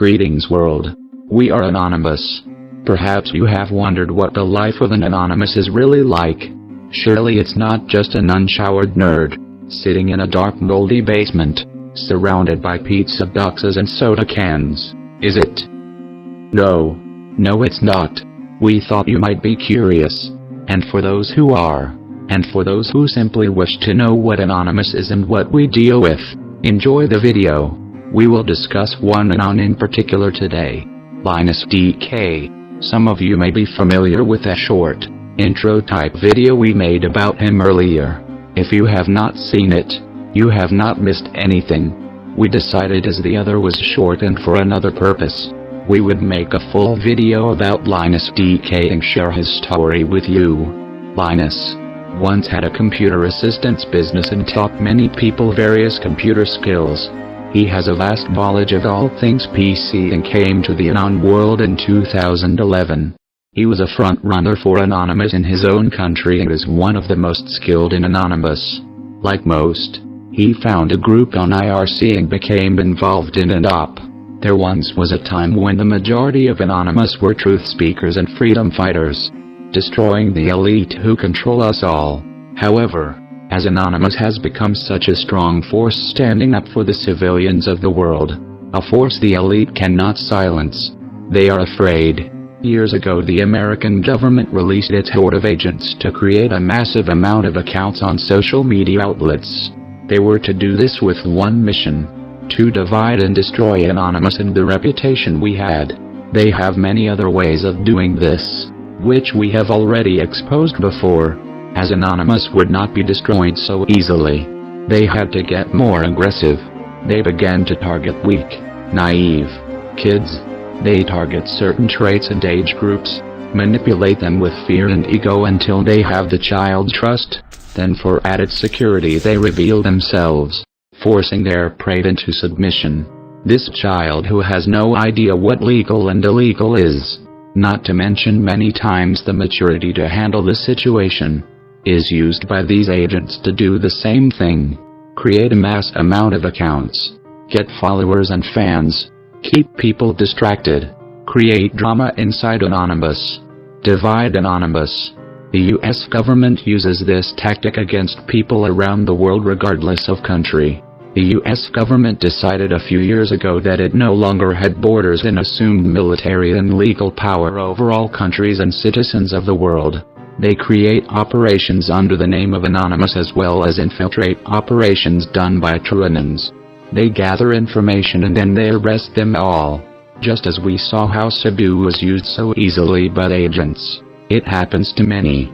Greetings world. We are Anonymous. Perhaps you have wondered what the life of an Anonymous is really like. Surely it's not just an unshowered nerd, sitting in a dark moldy basement, surrounded by pizza boxes and soda cans, is it? No, it's not. We thought you might be curious. And for those who are, and for those who simply wish to know what Anonymous is and what we deal with, enjoy the video. We will discuss one Anon in particular today, Linus DK. Some of you may be familiar with a short, intro type video we made about him earlier. If you have not seen it, you have not missed anything. We decided as the other was short and for another purpose, we would make a full video about Linus DK and share his story with you. Linus once had a computer assistance business and taught many people various computer skills. He has a vast knowledge of all things PC and came to the Anon world in 2011. He was a front-runner for Anonymous in his own country and is one of the most skilled in Anonymous. Like most, he found a group on IRC and became involved in an op. There once was a time when the majority of Anonymous were truth speakers and freedom fighters, destroying the elite who control us all. However, as Anonymous has become such a strong force standing up for the civilians of the world, a force the elite cannot silence. They are afraid. Years ago the American government released its horde of agents to create a massive amount of accounts on social media outlets. They were to do this with one mission: to divide and destroy Anonymous and the reputation we had. They have many other ways of doing this, which we have already exposed before. As Anonymous would not be destroyed so easily, they had to get more aggressive. They began to target weak, naive kids. They target certain traits and age groups, manipulate them with fear and ego until they have the child's trust. Then for added security they reveal themselves, forcing their prey into submission. This child who has no idea what legal and illegal is, not to mention many times the maturity to handle the situation, is used by these agents to do the same thing: create a mass amount of accounts, get followers and fans, keep people distracted, create drama inside Anonymous, divide Anonymous. The US government uses this tactic against people around the world regardless of country. The US government decided a few years ago that it no longer had borders and assumed military and legal power over all countries and citizens of the world. They create operations under the name of Anonymous as well as infiltrate operations done by true Anons. They gather information and then they arrest them all. Just as we saw how Cebu was used so easily by the agents, it happens to many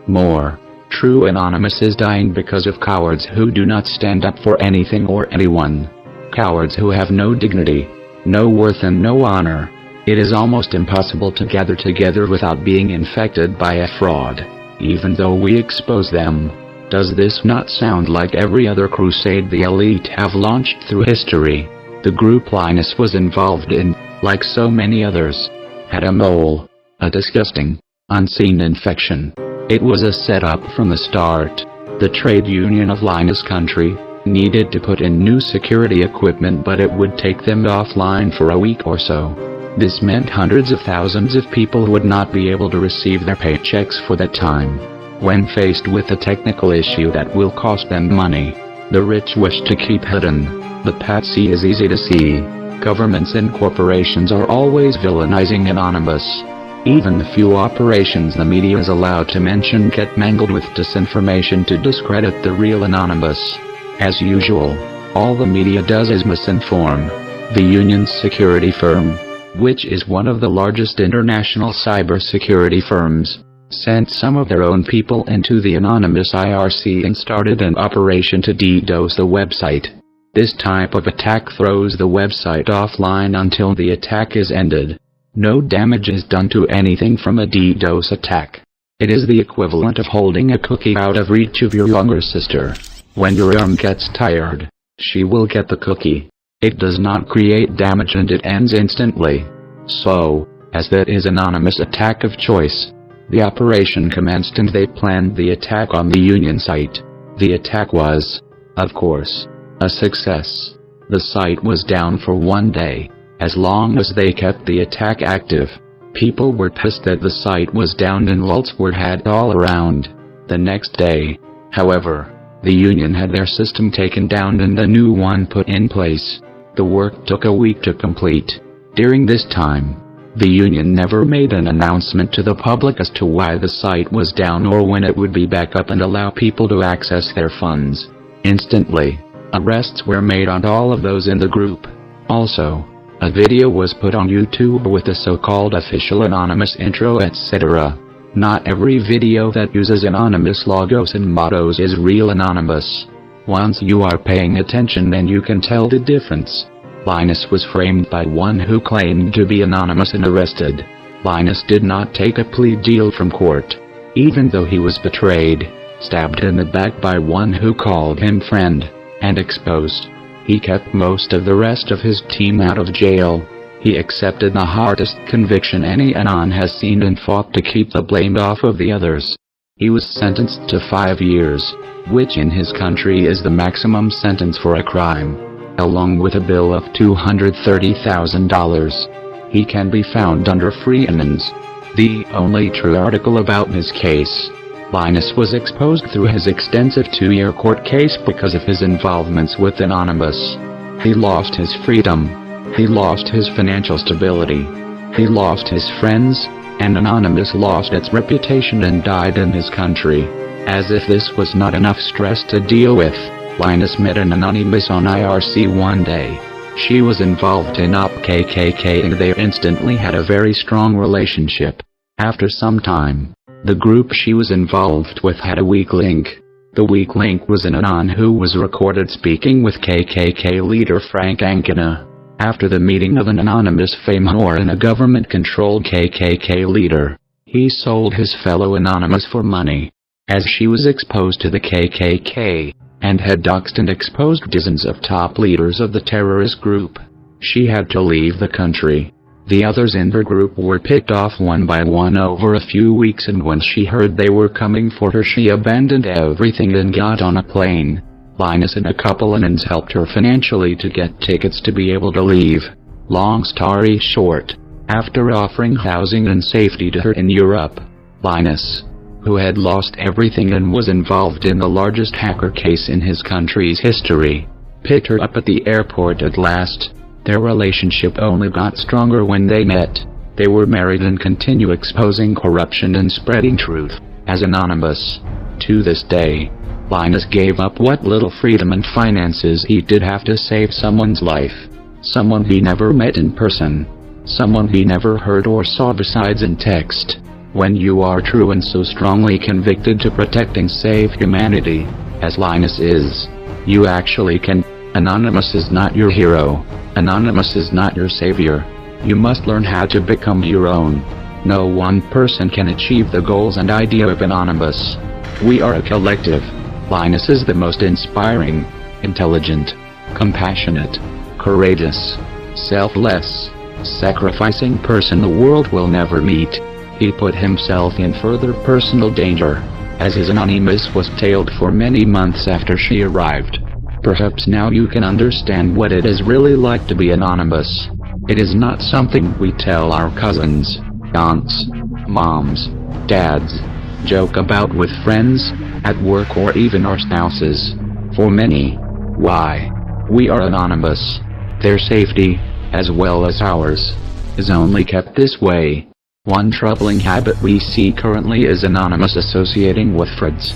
more. True Anonymous is dying because of cowards who do not stand up for anything or anyone. Cowards who have no dignity, no worth and no honor. It is almost impossible to gather together without being infected by a fraud, even though we expose them. Does this not sound like every other crusade the elite have launched through history? The group Linus was involved in, like so many others, had a mole, a disgusting, unseen infection. It was a setup from the start. The trade union of Linus' country needed to put in new security equipment, but it would take them offline for a week or so. This meant hundreds of thousands of people would not be able to receive their paychecks for that time. When faced with a technical issue that will cost them money, the rich wish to keep hidden. The patsy is easy to see. Governments and corporations are always villainizing Anonymous. Even the few operations the media is allowed to mention get mangled with disinformation to discredit the real Anonymous. As usual, all the media does is misinform. The Union's security firm, which is one of the largest international cybersecurity firms, sent some of their own people into the Anonymous IRC and started an operation to DDoS the website. This type of attack throws the website offline until the attack is ended. No damage is done to anything from a DDoS attack. It is the equivalent of holding a cookie out of reach of your younger sister. When your arm gets tired, she will get the cookie. It does not create damage and it ends instantly. So, as that is Anonymous' attack of choice, the operation commenced and they planned the attack on the Union site. The attack was, of course, a success. The site was down for one day, as long as they kept the attack active. People were pissed that the site was down and lults were had all around. The next day, however, the union had their system taken down and a new one put in place. The work took a week to complete. During this time, the union never made an announcement to the public as to why the site was down or when it would be back up and allow people to access their funds. Instantly, arrests were made on all of those in the group. Also, a video was put on YouTube with the so-called official anonymous intro, etc. Not every video that uses anonymous logos and mottos is real anonymous. Once you are paying attention, then you can tell the difference. Linus was framed by one who claimed to be anonymous and arrested. Linus did not take a plea deal from court. Even though he was betrayed, stabbed in the back by one who called him friend, and exposed, he kept most of the rest of his team out of jail. He accepted the hardest conviction any Anon has seen and fought to keep the blame off of the others. He was sentenced to 5 years, which in his country is the maximum sentence for a crime, along with a bill of $230,000. He can be found under Freeman's, the only true article about his case. Linus was exposed through his extensive 2-year court case because of his involvements with Anonymous. He lost his freedom. He lost his financial stability. He lost his friends, and Anonymous lost its reputation and died in his country. As if this was not enough stress to deal with, Linus met an Anonymous on IRC one day. She was involved in Op KKK and they instantly had a very strong relationship. After some time, the group she was involved with had a weak link. The weak link was an Anon who was recorded speaking with KKK leader Frank Ankena. After the meeting of an anonymous fame whore and a government-controlled KKK leader, he sold his fellow Anonymous for money. As she was exposed to the KKK, and had doxed and exposed dozens of top leaders of the terrorist group, she had to leave the country. The others in her group were picked off one by one over a few weeks, and when she heard they were coming for her, she abandoned everything and got on a plane. Linus and a couple Anons helped her financially to get tickets to be able to leave. Long story short, after offering housing and safety to her in Europe, Linus, who had lost everything and was involved in the largest hacker case in his country's history, picked her up at the airport at last. Their relationship only got stronger when they met. They were married and continue exposing corruption and spreading truth as Anonymous. To this day, Linus gave up what little freedom and finances he did have to save someone's life. Someone he never met in person. Someone he never heard or saw besides in text. When you are true and so strongly convicted to protect and save humanity, as Linus is, you actually can. Anonymous is not your hero. Anonymous is not your savior. You must learn how to become your own. No one person can achieve the goals and idea of Anonymous. We are a collective. Linus is the most inspiring, intelligent, compassionate, courageous, selfless, sacrificing person the world will never meet. He put himself in further personal danger, as his Anonymous was tailed for many months after she arrived. Perhaps now you can understand what it is really like to be Anonymous. It is not something we tell our cousins, aunts, moms, dads, joke about with friends, at work, or even our spouses. For many, why we are Anonymous, their safety, as well as ours, is only kept this way. One troubling habit we see currently is Anonymous associating with frauds,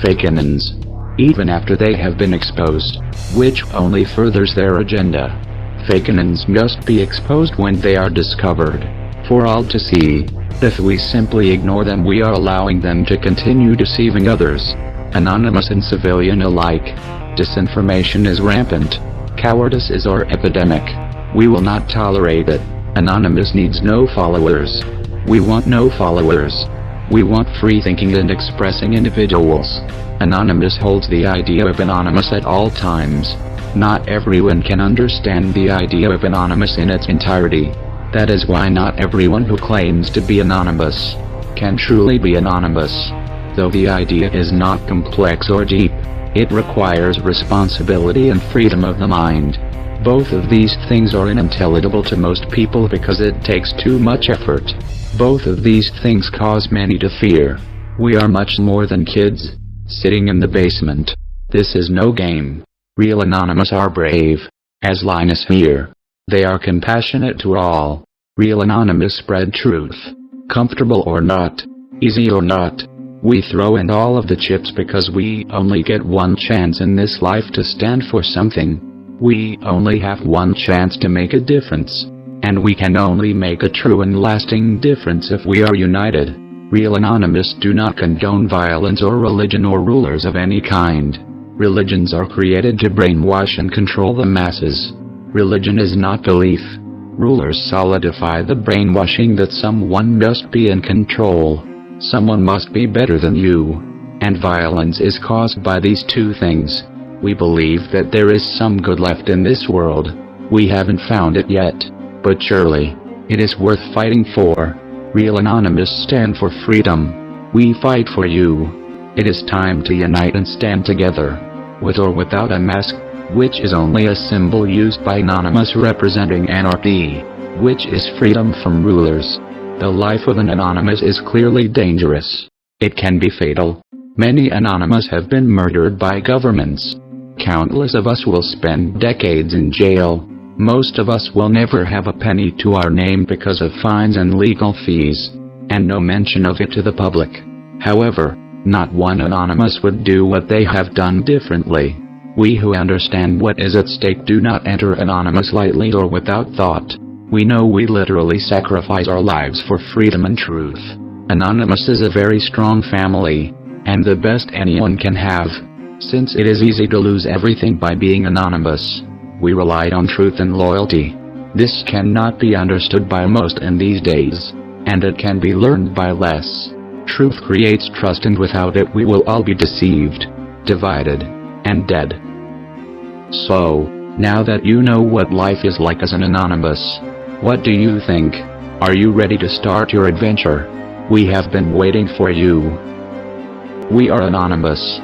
fake Anons, even after they have been exposed, which only furthers their agenda. Fake Anons must be exposed when they are discovered, for all to see. If we simply ignore them, we are allowing them to continue deceiving others, Anonymous and civilian alike. Disinformation is rampant. Cowardice is our epidemic. We will not tolerate it. Anonymous needs no followers. We want no followers. We want free-thinking and expressing individuals. Anonymous holds the idea of Anonymous at all times. Not everyone can understand the idea of Anonymous in its entirety. That is why not everyone who claims to be Anonymous can truly be Anonymous. Though the idea is not complex or deep, it requires responsibility and freedom of the mind. Both of these things are unintelligible to most people because it takes too much effort. Both of these things cause many to fear. We are much more than kids, sitting in the basement. This is no game. Real Anonymous are brave, as Linus here. They are compassionate to all. Real Anonymous spread truth. Comfortable or not, easy or not, we throw in all of the chips because we only get one chance in this life to stand for something. We only have one chance to make a difference. And we can only make a true and lasting difference if we are united. Real Anonymous do not condone violence or religion or rulers of any kind. Religions are created to brainwash and control the masses. Religion is not belief. Rulers solidify the brainwashing that someone must be in control. Someone must be better than you. And violence is caused by these two things. We believe that there is some good left in this world. We haven't found it yet. But surely, it is worth fighting for. Real Anonymous stand for freedom. We fight for you. It is time to unite and stand together. With or without a mask, which is only a symbol used by Anonymous representing anarchy, which is freedom from rulers. The life of an Anonymous is clearly dangerous. It can be fatal. Many Anonymous have been murdered by governments. Countless of us will spend decades in jail. Most of us will never have a penny to our name because of fines and legal fees, and no mention of it to the public. However, not one Anonymous would do what they have done differently. We who understand what is at stake do not enter Anonymous lightly or without thought. We know we literally sacrifice our lives for freedom and truth. Anonymous is a very strong family, and the best anyone can have. Since it is easy to lose everything by being anonymous, we relied on truth and loyalty. This cannot be understood by most in these days, and it can be learned by less. Truth creates trust, and without it we will all be deceived, divided, and dead. So, now that you know what life is like as an Anonymous, what do you think? Are you ready to start your adventure? We have been waiting for you. We are Anonymous.